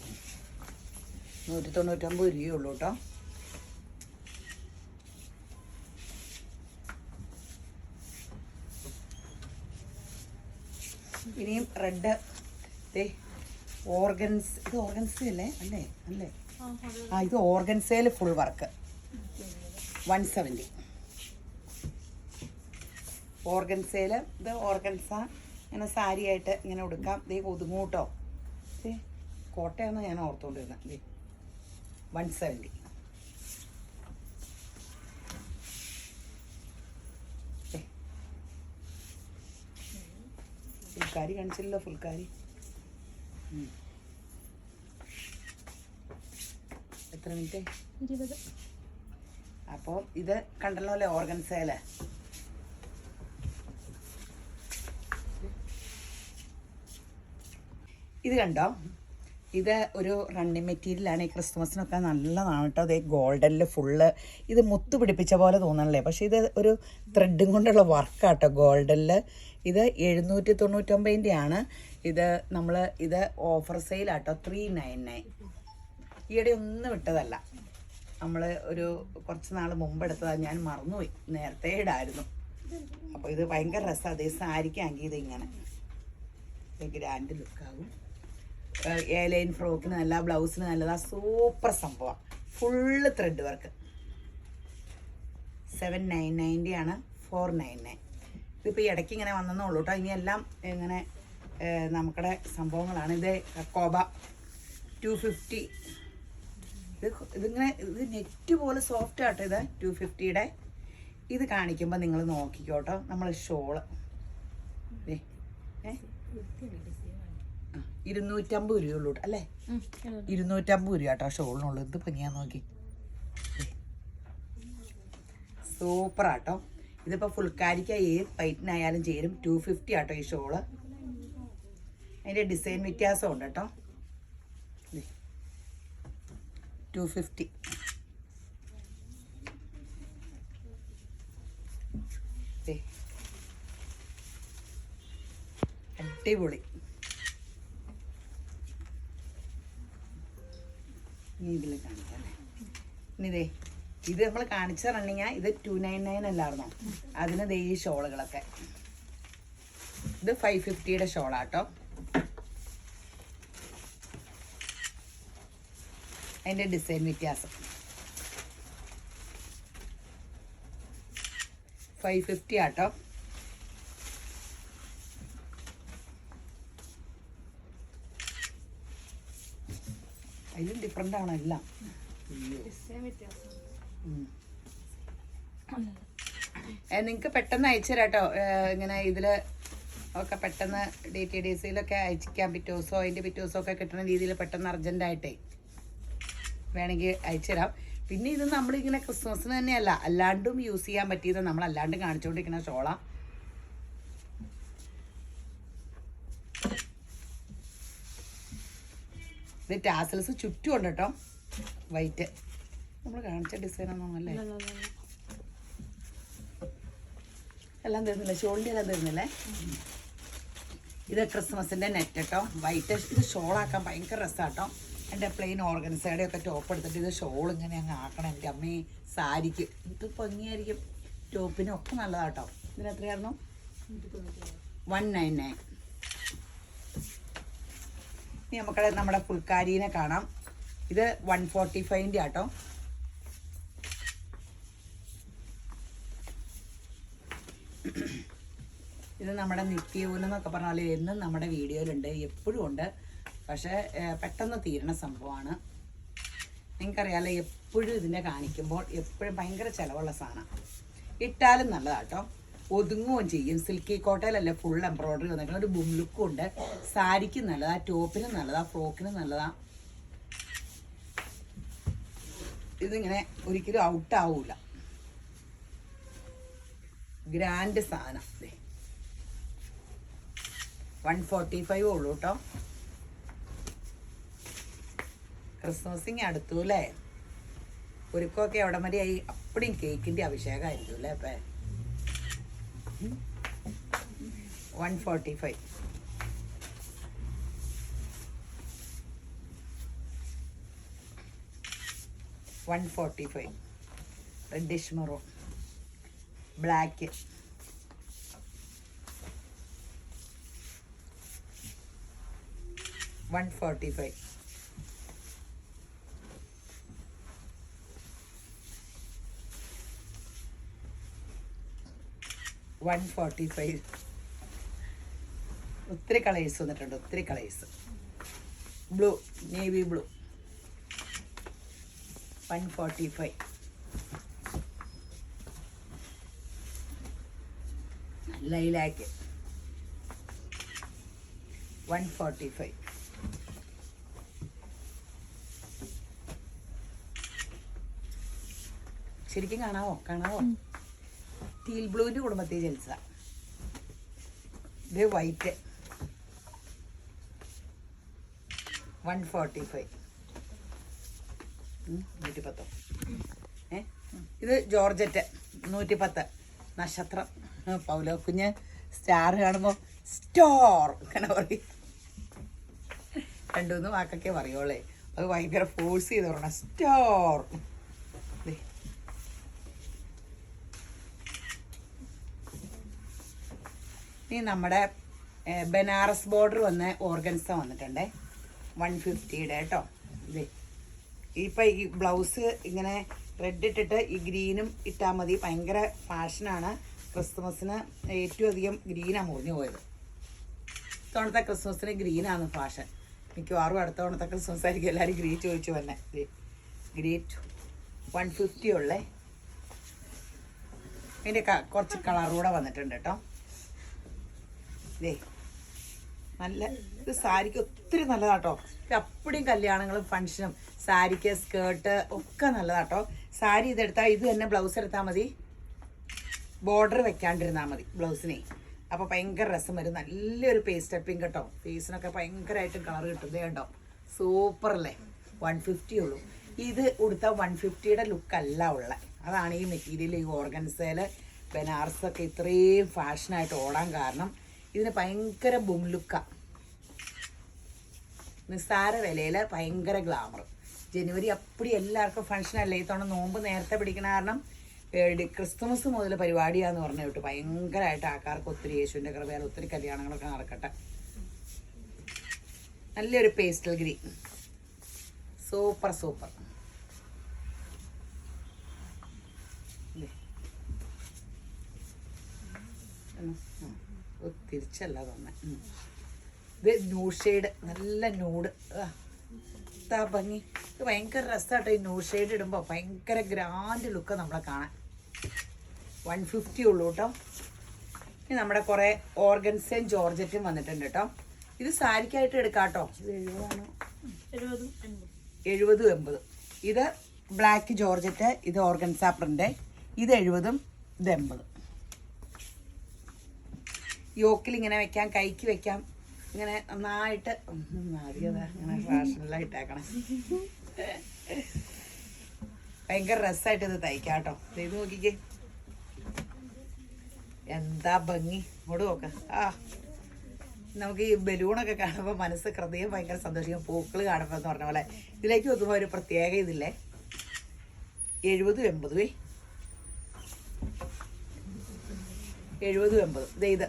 199 രൂപയുള്ളൂ കേട്ടോ. ഇനിയും റെഡ് ഓർഗൻസ്, ഇത് ഓർഗൻസ അല്ലേ അല്ലേ അല്ലേ ഇത് ഓർഗൻസയിൽ ഫുൾ വർക്ക് 170. ഓർഗൻസയിൽ ഇത് ഓർഗൻസ ഇങ്ങനെ സാരിയായിട്ട് ഇങ്ങനെ ഉടുക്കാം. ഒതുങ്ങൂട്ടോ. കോട്ടയാണെന്ന് ഞാൻ ഓർത്തുകൊണ്ടിരുന്നത്. 170. ഫുൾക്കാരി കാണിച്ചില്ലല്ലോ. ഫുൾക്കാരി എത്ര മിനിറ്റ്? 20. അപ്പോൾ ഇത് കണ്ടല്ലോ അല്ലേ ഓർഗൻസയില്. ഇത് കണ്ടോ, ഇത് ഒരു റണ്ണിങ് മെറ്റീരിയലാണ്. ഈ ക്രിസ്മസിനൊക്കെ നല്ലതാണ് കേട്ടോ. അതേ ഗോൾഡനിൽ ഫുള്ള് ഇത് മുത്ത് പിടിപ്പിച്ച പോലെ തോന്നണല്ലേ, പക്ഷേ ഇത് ഒരു ത്രെഡും കൊണ്ടുള്ള വർക്കാട്ടോ ഗോൾഡനിൽ. ഇത് 799 ഇത് നമ്മൾ ഇത് ഓഫർ സെയിലാട്ടോ 399. ഈയിടെ ഒന്നും വിട്ടതല്ല, നമ്മൾ ഒരു കുറച്ച് നാൾ മുമ്പ് എടുത്തതാണ്. ഞാൻ മറന്നുപോയി, നേരത്തെ ഇടായിരുന്നു. അപ്പോൾ ഇത് ഭയങ്കര രസമാണ്. അതേ സാരിക്കാണെങ്കിൽ ഇത് ഇങ്ങനെ ഗ്രാൻഡ് ലുക്കാകും. എയർലൈൻ ഫ്രോക്കിന് നല്ല, ബ്ലൗസിന് നല്ലതാ. സൂപ്പർ സംഭവം. Full thread work. 790 499. ഇതിപ്പോൾ ഈ ഇടയ്ക്ക് ഇങ്ങനെ വന്നേ ഉള്ളൂ കേട്ടോ. ഇനിയെല്ലാം ഇങ്ങനെ നമുക്കുടെ സംഭവങ്ങളാണ്. ഇത് കോബ 250. ഇതിങ്ങനെ ഇത് നെറ്റ് പോലെ സോഫ്റ്റ് ആട്ടോ. ഇത് 250. ഇത് കാണിക്കുമ്പോൾ നിങ്ങൾ നോക്കിക്കോട്ടോ. നമ്മൾ ഷോള് 250 രൂപയുള്ളൂ അല്ലേ? 250 രൂപ കേട്ടോ ഷോളിനുള്ളൂ. ഇത് ഭംഗിയാ നോക്കി. സൂപ്പറാട്ടോ. ഇതിപ്പോൾ ഫുൾക്കാരിക്ക ഏത് പൈറ്റിനായാലും ചേരും. 250 ആട്ടോ ഈ ഷോള്. അതിൻ്റെ ഡിസൈൻ വ്യത്യാസം ഉണ്ട് കേട്ടോ. 250. അടിപൊളി. ഇനി ഇതിൽ കാണിക്കാം. ഇനി ഇത് നമ്മൾ കാണിച്ച റണ്ണിങ്ങാ. ഇത് 299 അല്ലായിരുന്നോ? അതിന് ഈ ഷോളുകളൊക്കെ. ഇത് 550 ഷോളാട്ടോ. അതിൻ്റെ ഡിസൈൻ വ്യത്യാസം. 550 ആട്ടോ. അതിലും ഡിഫറെൻ്റ് ആണ് എല്ലാം. നിങ്ങൾക്ക് പെട്ടെന്ന് അയച്ചു തരാം കേട്ടോ. ഇങ്ങനെ ഇതിൽ ഒക്കെ പെട്ടെന്ന് DTDCയിലൊക്കെ അയച്ചിക്കാൻ പിറ്റോസോ അതിൻ്റെ പിറ്റോസോ ഒക്കെ കിട്ടുന്ന രീതിയിൽ പെട്ടെന്ന് അർജൻറ്റായിട്ടേ വേണമെങ്കിൽ അയച്ചു തരാം. പിന്നെ ഇത് നമ്മളിങ്ങനെ ക്രിസ്മസിന് തന്നെയല്ല, അല്ലാണ്ടും യൂസ് ചെയ്യാൻ പറ്റിയത് നമ്മൾ അല്ലാണ്ട് കാണിച്ചുകൊണ്ടിരിക്കുന്ന ഷോള. ഇത് ടാസൽസ് ചുറ്റും ഉണ്ട് കേട്ടോ. വൈറ്റ് നമ്മൾ കാണിച്ച ഡിസൈനാണോ അല്ലേ? എല്ലാം തരുന്നില്ലേ? ഷോളിൻ്റെ എല്ലാം തരുന്നില്ലേ? ഇത് ക്രിസ്മസിൻ്റെ നെറ്റ് കേട്ടോ. വൈറ്റ്. ഇത് ഷോളാക്കാൻ ഭയങ്കര രസമാട്ടോ. എൻ്റെ പ്ലെയിൻ ഓർഗൻസയുടെ ഒക്കെ ടോപ്പ് എടുത്തിട്ട് ഇത് ഷോൾ ഇങ്ങനെ അങ്ങ് ആക്കണം. എൻ്റെ അമ്മയെ സാരിക്ക് ഇത് ഭംഗിയായിരിക്കും. ടോപ്പിനും ഒക്കെ നല്ലതാട്ടോ. ഇതിന് എത്രയായിരുന്നു? 199. ഇനി നമുക്ക് നമ്മുടെ ഫുൾക്കാരീനെ കാണാം. ഇത് 145 ആട്ടോ. ഇത് നമ്മുടെ നിത്യയൂനെന്നൊക്കെ പറഞ്ഞാൽ എന്നും നമ്മുടെ വീഡിയോയിലുണ്ട്, എപ്പോഴും ഉണ്ട്. പക്ഷേ പെട്ടെന്ന് തീരണ സംഭവമാണ്. നിങ്ങൾക്കറിയാമല്ലോ, എപ്പോഴും ഇതിനെ കാണിക്കുമ്പോൾ എപ്പോഴും ഭയങ്കര ചിലവുള്ള സാധനം. ഇട്ടാലും നല്ലതാട്ടോ. ഒതുങ്ങുകയും ചെയ്യും. സിൽക്കി കോട്ടയിലല്ലേ ഫുൾ എംബ്രോയ്ഡറി വന്നിട്ട് ഒരു ബും ലുക്കും ഉണ്ട്. സാരിക്ക് നല്ലതാ, ടോപ്പിനും നല്ലതാ, ഫ്രോക്കിനും നല്ലതാ. ഇതിങ്ങനെ ഒരിക്കലും ഔട്ടാവൂല. ഗ്രാൻഡ് സാധനം. 145 ഉള്ളൂ കേട്ടോ. ക്രിസ്മസിങ് അടുത്തു അല്ലേ? ഒരുക്കമൊക്കെ എവിടെ വരെയായി? അപ്പടിയും കേക്കിൻ്റെ അഭിഷേകമായിരിക്കും അല്ലേ? അപ്പം 145. Reddish maroon, black. 145. ഒത്തിരി കളേഴ്സ് വന്നിട്ടുണ്ട്, ഒത്തിരി colours. Blue, navy blue, 145. Lilac 145. ശരിക്കും കാണാവോ? ടീൽ ബ്ലൂവിൻ്റെ കുടുംബത്തിൽ ജൽസ. ഇത് വൈറ്റ് 145. 110. ഇത് ജോർജറ്റ് 110. നക്ഷത്രം പൗലോ കുഞ്ഞ് സ്റ്റാർ കാണുമ്പോൾ സ്റ്റോർ അങ്ങനെ പറയും. 2-3 വാക്കൊക്കെ പറയുള്ളേ, അത് ഭയങ്കര ഫോഴ്സ് ചെയ്ത് പറയണം, സ്റ്റോർ. ഇനി നമ്മുടെ ബനാറസ് ബോർഡർ വന്ന ഓർഗൻസ വന്നിട്ടുണ്ടേ, 150യുടെ കേട്ടോ. ഇതേ ഇപ്പം ഈ ബ്ലൗസ് ഇങ്ങനെ റെഡ് ഇട്ടിട്ട് ഈ ഗ്രീനും ഇട്ടാൽ മതി, ഭയങ്കര ഫാഷനാണ്. ക്രിസ്മസിന് ഏറ്റവും അധികം ഗ്രീനാണ് മുറിഞ്ഞു പോയത്. ഇത്തവണത്തെ ക്രിസ്മസിന് ഗ്രീനാണ് ഫാഷൻ. മിക്കവാറും അടുത്ത തവണത്തെ ക്രിസ്മസ് ആയിരിക്കും എല്ലാവരും ഗ്രീൻ ചോദിച്ചു വന്നെ. ഗ്രീൻ 150 ഉള്ളേ. അതിൻ്റെ കുറച്ച് കളറൂടെ വന്നിട്ടുണ്ട് കേട്ടോ. ഇതേ നല്ല, ഇത് സാരിക്ക് ഒത്തിരി നല്ലതാട്ടോ. അപ്പടിയും കല്യാണങ്ങളും ഫങ്ഷനും സാരിക്ക് സ്കേർട്ട് ഒക്കെ നല്ലതാട്ടോ. സാരി ഇതെടുത്താൽ ഇത് തന്നെ ബ്ലൗസ് എടുത്താൽ മതി, ബോർഡർ വെക്കാണ്ടിരുന്നാൽ മതി ബ്ലൗസിനെ. അപ്പോൾ ഭയങ്കര രസം വരും. നല്ലൊരു പേസ്റ്റ് പിങ്ക് കേട്ടോ. ഫേസിനൊക്കെ ഭയങ്കരമായിട്ടും കളർ കിട്ടുന്നത് കേട്ടോ. സൂപ്പറല്ലേ. 150 ഉള്ളൂ. ഇത് ഉടുത്താൽ 150യുടെ ലുക്കല്ല ഉള്ളത്. അതാണ് ഈ മെറ്റീരിയൽ, ഈ ഓർഗൻസയിൽ ബനാറസൊക്കെ ഇത്രയും ഫാഷനായിട്ട് ഓടാൻ കാരണം. ഇതിന് ഭയങ്കര ബും ലുക്കാണ്. നിസ്സാര വിലയിൽ ഭയങ്കര ഗ്ലാമർ. ജനുവരി അപ്പടി എല്ലാവർക്കും ഫങ്ഷനല്ലേ. ഇത്തവണ നോമ്പ് നേരത്തെ പിടിക്കണ കാരണം ക്രിസ്തുമസ് മുതൽ പരിപാടിയാന്ന് പറഞ്ഞു കേട്ടു. ഭയങ്കരമായിട്ട് ആൾക്കാർക്ക് ഒത്തിരി യേശുവിൻ്റെ കൃപയാൽ ഒത്തിരി കല്യാണങ്ങളൊക്കെ നടക്കട്ടെ. നല്ലൊരു പേസ്റ്റൽ ഗ്രീൻ, സൂപ്പർ. തിരിച്ചല്ല തന്നെ. ഇത് ന്യൂഡ് ഷെയ്ഡ്, നല്ല ന്യൂഡ്. ഭംഗി. ഇത് ഭയങ്കര രസമാട്ടോ ഈ ന്യൂഡ് ഷെയ്ഡ് ഇടുമ്പോൾ. ഭയങ്കര ഗ്രാൻഡ് ലുക്ക് നമ്മളെ കാണാൻ. 150 ഉള്ളൂ കേട്ടോ. ഇനി നമ്മുടെ കുറേ ഓർഗൻസയും ജോർജറ്റും വന്നിട്ടുണ്ട് കേട്ടോ. ഇത് സാരിക്കായിട്ട് എടുക്കാം കേട്ടോ. ഇത് 70-80. ഇത് ബ്ലാക്ക് ജോർജറ്റ്, ഇത് ഓർഗൻസ പ്രിന്റ്. ഇത് 70, ഇത് 80. യോക്കിൽ ഇങ്ങനെ വെക്കാം, കൈക്ക് വെക്കാം, ഇങ്ങനെ നന്നായിട്ട് ഇങ്ങനെ ഫാഷനലായിട്ടേക്കണം. ഭയങ്കര രസമായിട്ട് ഇത് തയ്ക്കാം കേട്ടോ. ഇത് നോക്കിക്കേ, എന്താ ഭംഗി. ഇങ്ങോട്ട് നോക്ക. നമുക്ക് ഈ ബലൂണൊക്കെ കാണുമ്പോൾ മനസ്സ് ഹൃദയം ഭയങ്കര സന്തോഷിക്കും. പൂക്കൾ കാണുമ്പോൾ എന്ന് പറഞ്ഞ പോലെ. ഇതിലേക്ക് നോക്കുമ്പോൾ ഒരു പ്രത്യേക ഇതില്ലേ. 70-80. 70-80. ഇത്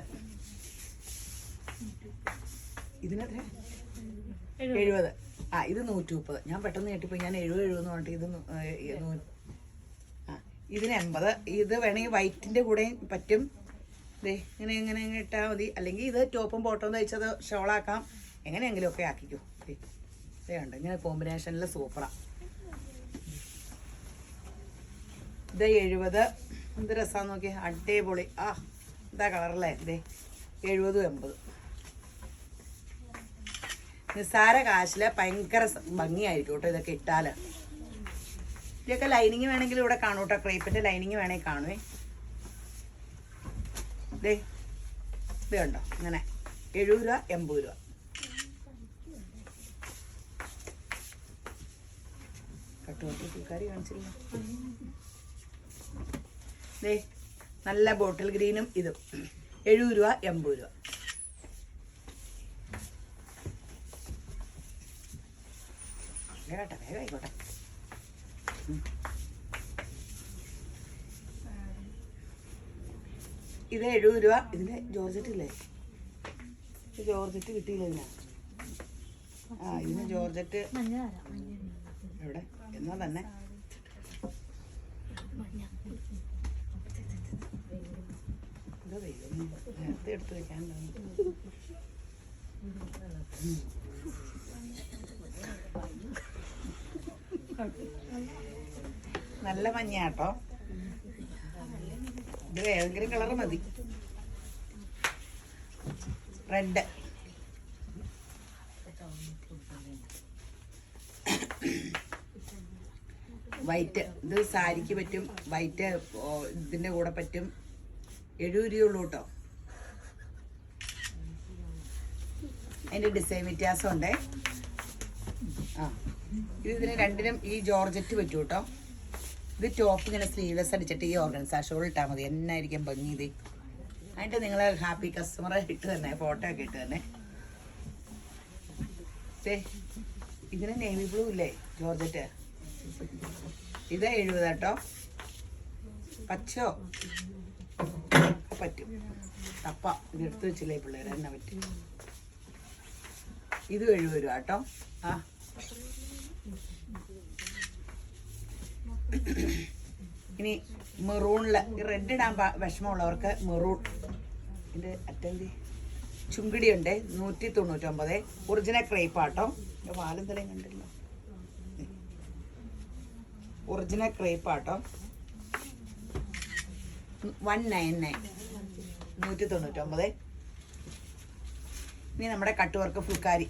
ഇതിനെത്ര? 70. ഇത് 130. ഞാൻ പെട്ടെന്ന് കേട്ടിപ്പോൾ ഞാൻ 70 എന്ന് പറഞ്ഞിട്ട് ഇത് ഇതിന് 80. ഇത് വേണമെങ്കിൽ വൈറ്റിൻ്റെ കൂടെയും പറ്റും. ഇങ്ങനെ ഇട്ടാൽ മതി. അല്ലെങ്കിൽ ഇത് ടോപ്പും ബോട്ടവും തയ്ച്ചത് ഷോളാക്കാം. എങ്ങനെയെങ്കിലുമൊക്കെ ആക്കിക്കോ. ഇതുണ്ട് ഇങ്ങനെ കോമ്പിനേഷനിൽ സൂപ്പറാണ്. ഇത് 70. എന്ത് രസമാണെന്ന് നോക്കിയാൽ, അടിപൊളി. എന്താ കളറല്ലേ. 70-80. നിസ്സാര കാശിൽ ഭയങ്കര ഭംഗിയായിരിക്കും കേട്ടോ ഇതൊക്കെ ഇട്ടാൽ. ഇതൊക്കെ ലൈനിങ് വേണമെങ്കിൽ ഇവിടെ കാണൂ കേട്ടോ. ക്രേപ്പിൻ്റെ ലൈനിങ് വേണമെങ്കിൽ കാണുവേ. ഇത് കണ്ടോ ഇങ്ങനെ 70 രൂപ 80 രൂപ. കട്ടുകറി കാണിച്ചില്ല. നല്ല ബോട്ടിൽ ഗ്രീനും ഇതും 70 രൂപ 80 രൂപ. വേഗട്ടെ, വേഗം ആയിക്കോട്ടെ. ഇത് 70 രൂപ. ഇതിന് ജോർജറ്റ് ഇല്ലേ? ജോർജറ്റ് കിട്ടിയില്ല. ഇതിനാ ആ ഇതിന് ജോർജറ്റ് എവിടെ എന്നാ തന്നെ നേരത്തെ എടുത്ത് വെക്കാനുണ്ടാവും. നല്ല മഞ്ഞാട്ടോ. ഇത് ഏതെങ്കിലും കളറ് മതി. Red, white. ഇത് സാരിക്ക് പറ്റും. വൈറ്റ് ഇതിൻ്റെ കൂടെ പറ്റും. 70 രൂപയുള്ളൂ കേട്ടോ. അതിൻ്റെ ഡിസൈൻ വ്യത്യാസമുണ്ടേ. ആ ഇതിന് രണ്ടിനും ഈ ജോർജറ്റ് പറ്റും കേട്ടോ. ഇത് ടോപ്പ് ഇങ്ങനെ സ്ലീവ്ലെസ് അടിച്ചിട്ട് ഈ ഓർഗൻസാ ഷോൾ ഇട്ടാൽ മതി. എന്നായിരിക്കും ഭംഗി ഇത്. അതിൻ്റെ നിങ്ങൾ ഹാപ്പി കസ്റ്റമറെ ഇട്ട് തന്നെ ഫോട്ടോ ഒക്കെ ഇട്ട് തന്നെ. ഇതിന് നേവി ബ്ലൂ ഇല്ലേ ജോർജറ്റ്, ഇത് 70 കേട്ടോ. പച്ചോ പറ്റും. തപ്പ ഇത് എടുത്ത് വെച്ചില്ലേ പിള്ളേർ എന്നെ പറ്റും. ഇത് 70 രൂപ കേട്ടോ. ആ ഇനി മെറൂണിൽ റെഡ് ഇടാൻ വിഷമമുള്ളവർക്ക് മെറൂൺ. ഇത് അറ്റൻഡ് ചുങ്കിടി ഉണ്ട് 199. ഒറിജിനൽ ക്രേപ്പാട്ടോ. പാലും തലയും കണ്ടില്ലോ. ഒറിജിനൽ ക്രേപ്പാട്ടോ. 199 199. ഇനി നമ്മുടെ കട്ട് വർക്ക് ഫുൾക്കാരി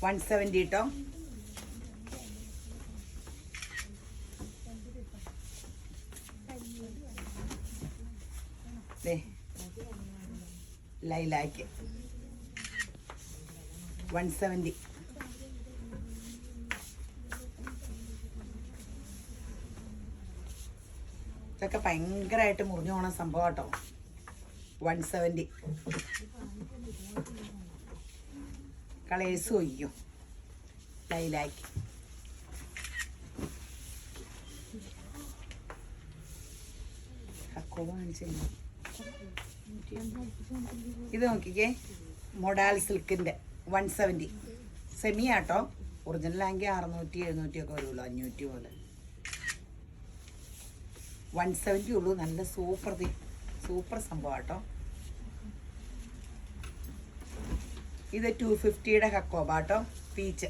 170 കേട്ടോ. ലൈലാക്ക് 170. ഇതൊക്കെ ഭയങ്കരമായിട്ട് മുറിഞ്ഞു പോണ സംഭവം കേട്ടോ. 170. കളേഴ്സ് ഒയ്യോ ലൈലാക്ക്. ഇത് നോക്കിക്കേ, മൊഡാൽ സിൽക്കിൻ്റെ 170. സെമി ആട്ടോ. ഒറിജിനലാണെങ്കിൽ 600 700 ഒക്കെ വരുമല്ലോ, 500 പോലെ. 170 ഉള്ളൂ. നല്ല സൂപ്പർ സംഭവം കേട്ടോ. ഇത് 250 ഹക്കോബ കേട്ടോ. പീച്ച്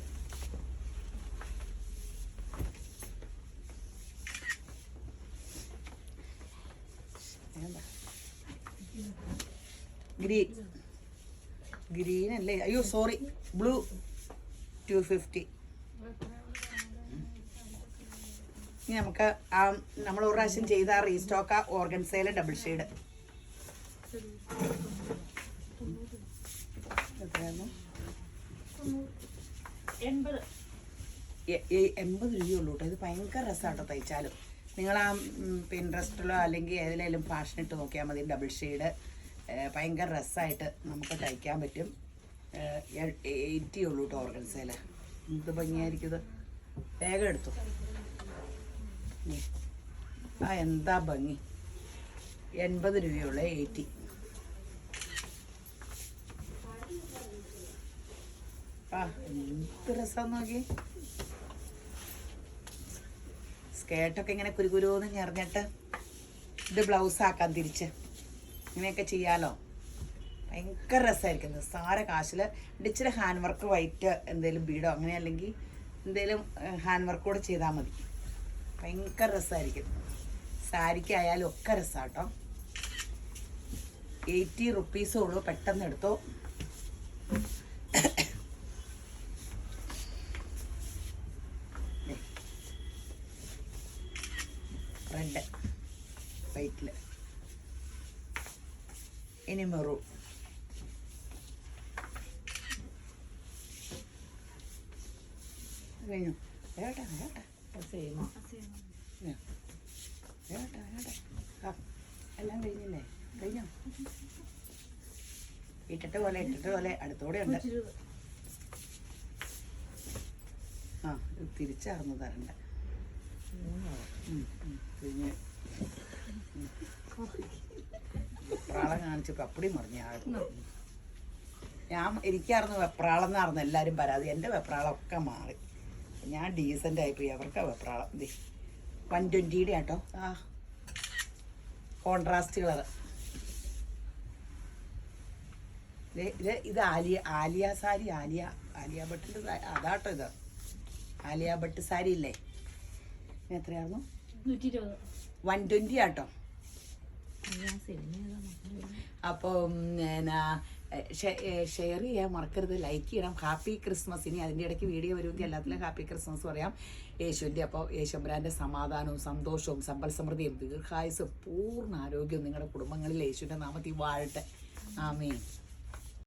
ഗ്രീൻ അല്ലേ, അയ്യോ സോറി, ബ്ലൂ 250. ഇനി നമുക്ക് നമ്മൾ ഒരു പ്രാവശ്യം ചെയ്ത റീസ്റ്റോക്ക ഓർഗൻസയിലെ ഡബിൾ ഷെയ്ഡ് 80 രൂപയുള്ളൂ കേട്ടോ. ഇത് ഭയങ്കര രസമാട്ടോ തയ്ച്ചാലും. നിങ്ങൾ ആ പിൻട്രസ്റ്റിലോ അല്ലെങ്കിൽ ഏതിലേലും ഫാഷൻ ഇട്ട് നോക്കിയാൽ മതി. ഡബിൾ ഷെയ്ഡ് ഭയങ്കര രസമായിട്ട് നമുക്ക് തയ്ക്കാൻ പറ്റും. 80 ഉള്ളൂ കേട്ടോ ഓർഗൻസയിൽ. എന്ത് ഭംഗിയായിരിക്കും ഇത്. വേഗം എടുത്തു. ആ എന്താ ഭംഗി. 80 രൂപയുള്ള 80. ആ എന്ത് രസം നോക്കി. സ്കേർട്ടൊക്കെ ഇങ്ങനെ കുരുകുരുന്ന് ഞെറിഞ്ഞിട്ട് ഇത് ബ്ലൗസ് ആക്കാൻ തിരിച്ച് ഇങ്ങനെയൊക്കെ ചെയ്യാലോ. ഭയങ്കര രസമായിരിക്കും. സാര കാശിൽ ഇച്ചിരി ഹാൻഡ് വർക്ക് വൈറ്റ് എന്തെങ്കിലും ബീഡോ അങ്ങനെ അല്ലെങ്കിൽ എന്തെങ്കിലും ഹാൻഡ് വർക്ക് കൂടെ ചെയ്താൽ മതി. ഭയങ്കര രസമായിരിക്കും. സാരിക്കായാലും ഒക്കെ രസമാട്ടോ. 80 റുപ്പീസേ ഉള്ളൂ. പെട്ടെന്ന് എടുത്തോ. റെഡ് വൈറ്റിൽ. ഇനി മെറൂൺ. കഴിഞ്ഞു. വേട്ടെ എല്ലാം കഴിഞ്ഞില്ലേ? കഴിഞ്ഞോ? ഇട്ടിട്ട് പോലെ അടുത്തോടെ ഉണ്ട്. ആ തിരിച്ചറിഞ്ഞു തരണ്ട. പിന്നെ പ്രാളം കാണിച്ച് പപ്പടി മറിഞ്ഞ എനിക്കായിരുന്നു വെപ്രാളെന്നായിരുന്നു എല്ലാവരും പരാതി. എൻ്റെ വെപ്രാളമൊക്കെ മാറി. ഞാൻ ഡീസൻ്റ് ആയിപ്പോയി. അവർക്കാ വെപ്രാളം. ഇതേ 120 കേട്ടോ. Contrast colour. ഇത് ആലിയ സാരി. ആലിയ ഭട്ടിൻ്റെ അതാട്ടോ ഇത്. ആലിയ ഭട്ട് സാരി ഇല്ലേ? എത്രയായിരുന്നു? 120 ആട്ടോ. അപ്പം ഷെയർ ചെയ്യാൻ മറക്കരുത്, ലൈക്ക് ചെയ്യണം. Happy Christmas. ഇനി അതിൻ്റെ ഇടയ്ക്ക് വീഡിയോ വരുമെങ്കിൽ എല്ലാത്തിലും ഹാപ്പി ക്രിസ്മസ് പറയാം. യേശുവിൻ്റെ അപ്പോൾ യേശുമ്പരാൻ്റെ സമാധാനവും സന്തോഷവും സമ്പൽ സമൃദ്ധിയും ദീർഘായുസ്സും പൂർണ്ണ ആരോഗ്യവും നിങ്ങളുടെ കുടുംബങ്ങളിൽ യേശുവിൻ്റെ നാമത്തിൽ വാഴട്ടെ. ആമേൻ.